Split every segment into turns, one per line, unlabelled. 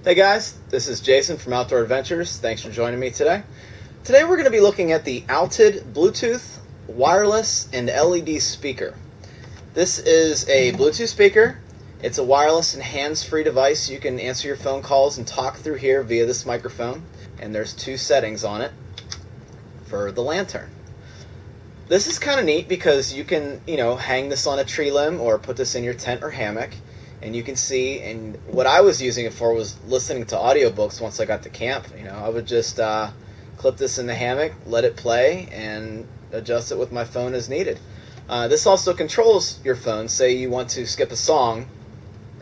Hey guys, this is Jason from Outdoor Adventures. Thanks for joining me today. Today we're going to be looking at the Outad Bluetooth, wireless, and LED speaker. This is a Bluetooth speaker. It's a wireless and hands-free device. You can answer your phone calls and talk through here via this microphone. And there's two settings on it for the lantern. This is kind of neat because you can, hang this on a tree limb or put this in your tent or hammock. And you can see, and what I was using it for was listening to audiobooks once I got to camp. I would just clip this in the hammock, let it play, and adjust it with my phone as needed. This also controls your phone. Say you want to skip a song,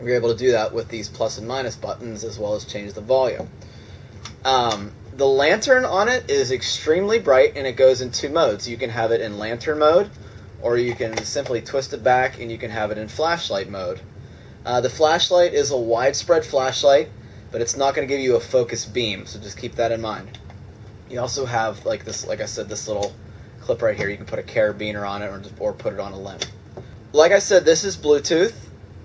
you're able to do that with these plus and minus buttons, as well as change the volume. The lantern on it is extremely bright, and it goes in two modes. You can have it in lantern mode, or you can simply twist it back, and you can have it in flashlight mode. The flashlight is a widespread flashlight, but it's not going to give you a focus beam, so just keep that in mind. You also have, like I said, this little clip right here. You can put a carabiner on it or put it on a limb. Like I said, this is Bluetooth,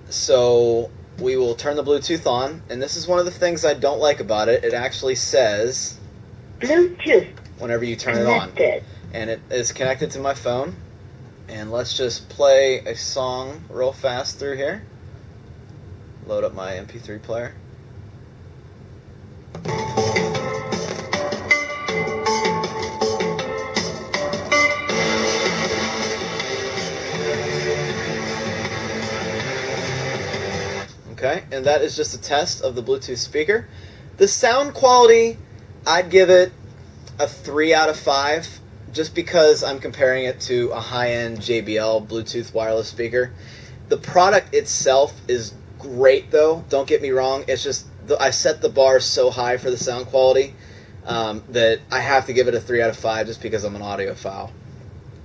so we will turn the Bluetooth on, and this is one of the things I don't like about it. It actually says Bluetooth whenever you turn connected. It on, and it is connected to my phone. And let's just play a song real fast through here. Load up my MP3 player. Okay, and that is just a test of the Bluetooth speaker. The sound quality, I'd give it a 3 out of 5, just because I'm comparing it to a high-end JBL Bluetooth wireless speaker. The product itself is great, though. Don't get me wrong. It's just I set the bar so high for the sound quality that I have to give it a 3 out of 5 just because I'm an audiophile.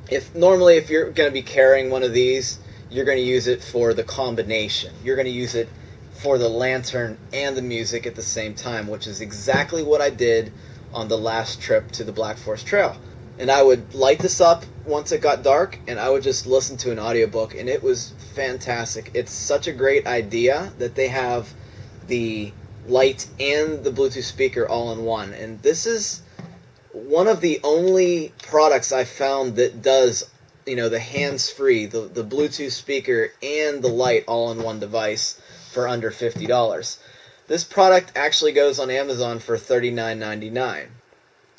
If you're going to be carrying one of these, you're going to use it for the combination. You're going to use it for the lantern and the music at the same time, which is exactly what I did on the last trip to the Black Forest Trail. And I would light this up once it got dark, and I would just listen to an audiobook, and it was fantastic. It's such a great idea that they have the light and the Bluetooth speaker all in one. And this is one of the only products I found that does, the hands-free, the Bluetooth speaker and the light all in one device for under $50. This product actually goes on Amazon for $39.99.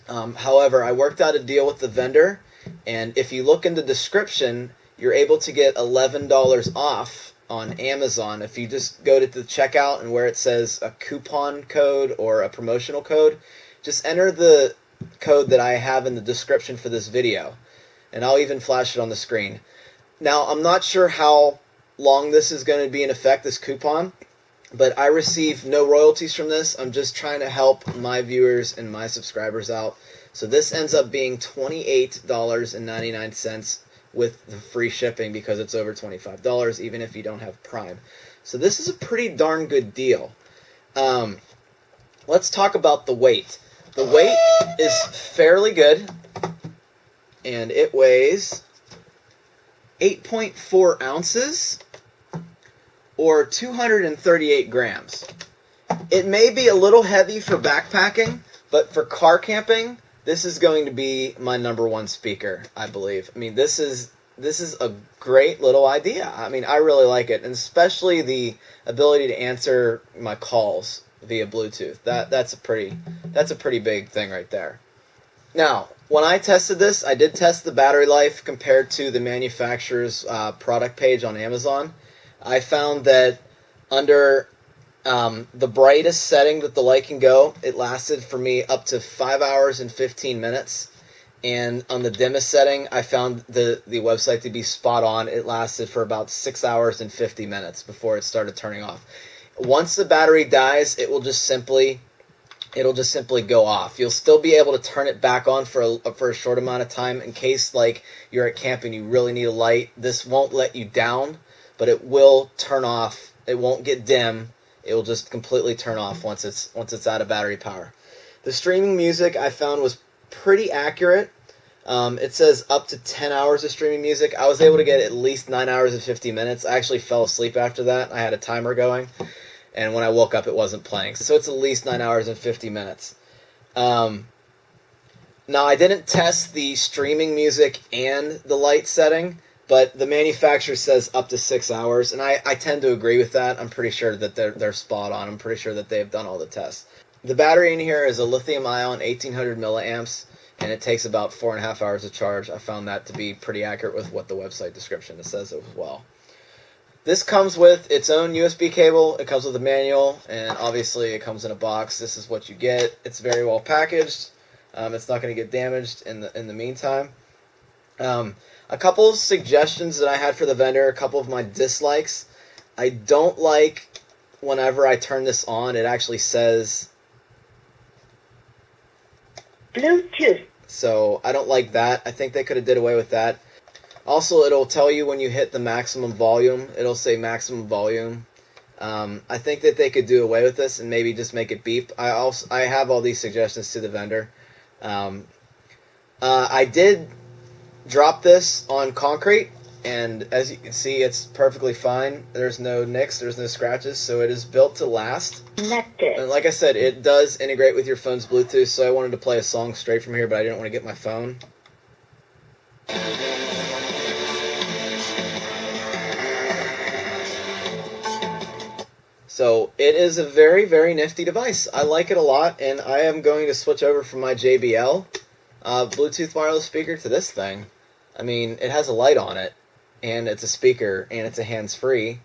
However, I worked out a deal with the vendor, and if you look in the description, you're able to get $11 off on Amazon if you just go to the checkout, and where it says a coupon code or a promotional code, just enter the code that I have in the description for this video, and I'll even flash it on the screen. Now, I'm not sure how long this is going to be in effect, this coupon, but I receive no royalties from this. I'm just trying to help my viewers and my subscribers out. So this ends up being $28.99 with the free shipping because it's over $25, even if you don't have Prime. So this is a pretty darn good deal. Let's talk about the weight. The weight is fairly good, and it weighs 8.4 ounces. Or 238 grams. It may be a little heavy for backpacking, but for car camping, this is going to be my number one speaker, I believe. I mean, this is a great little idea. I mean, I really like it, and especially the ability to answer my calls via Bluetooth. That's a pretty big thing right there. Now, when I tested this, I did test the battery life compared to the manufacturer's product page on Amazon. I found that under the brightest setting that the light can go, it lasted for me up to 5 hours and 15 minutes. And on the dimmest setting, I found the website to be spot on. It lasted for about 6 hours and 50 minutes before it started turning off. Once the battery dies, it'll just simply go off. You'll still be able to turn it back on for a short amount of time in case you're at camp and you really need a light. This won't let you down, but it will turn off. It won't get dim. It will just completely turn off once it's out of battery power. The streaming music I found was pretty accurate. It says up to 10 hours of streaming music. I was able to get at least 9 hours and 50 minutes. I actually fell asleep after that. I had a timer going. and when I woke up it wasn't playing. So it's at least 9 hours and 50 minutes. Now, I didn't test the streaming music and the light setting, but the manufacturer says up to 6 hours, and I tend to agree with that. I'm pretty sure that they're spot on. I'm pretty sure that they've done all the tests. The battery in here is a lithium-ion 1800 milliamps, and it takes about 4.5 hours to charge. I found that to be pretty accurate with what the website description says as well. This comes with its own USB cable. It comes with a manual, and obviously it comes in a box. This is what you get. It's very well packaged. It's not going to get damaged in the meantime. A couple of suggestions that I had for the vendor, a couple of my dislikes. I don't like whenever I turn this on, it actually says Bluetooth. So I don't like that. I think they could have did away with that. Also, it'll tell you when you hit the maximum volume. It'll say maximum volume. I think that they could do away with this and maybe just make it beep. I have all these suggestions to the vendor. I did drop this on concrete, and as you can see, it's perfectly fine. There's no nicks, there's no scratches, so it is built to last. And like I said, it does integrate with your phone's Bluetooth, so I wanted to play a song straight from here, but I didn't want to get my phone. So it is a very, very nifty device. I like it a lot, and I am going to switch over from my JBL Bluetooth wireless speaker to this thing. I mean, it has a light on it, and it's a speaker, and it's a hands-free,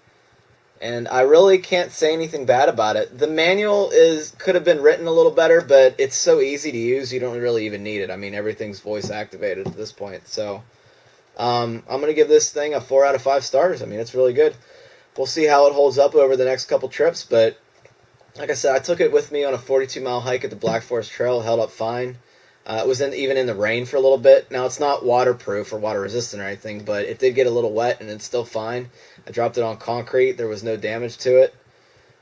and I really can't say anything bad about it. The manual could have been written a little better, but it's so easy to use, you don't really even need it. I mean, everything's voice-activated at this point, so I'm going to give this thing a 4 out of 5 stars. I mean, it's really good. We'll see how it holds up over the next couple trips, but like I said, I took it with me on a 42-mile hike at the Black Forest Trail. It held up fine. It was even in the rain for a little bit. Now, it's not waterproof or water-resistant or anything, but it did get a little wet, and it's still fine. I dropped it on concrete. There was no damage to it.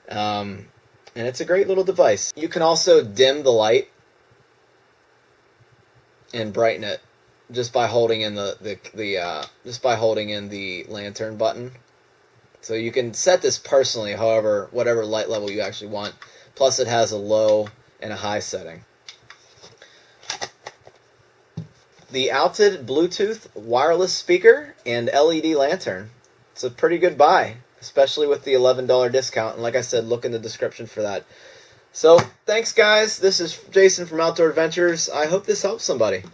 And it's a great little device. You can also dim the light and brighten it just by holding in the lantern button. So you can set this personally, however, whatever light level you actually want. Plus, it has a low and a high setting. The Outad Bluetooth wireless speaker and LED lantern. It's a pretty good buy, especially with the $11 discount. And like I said, look in the description for that. So, thanks guys. This is Jason from Outdoor Adventures. I hope this helps somebody.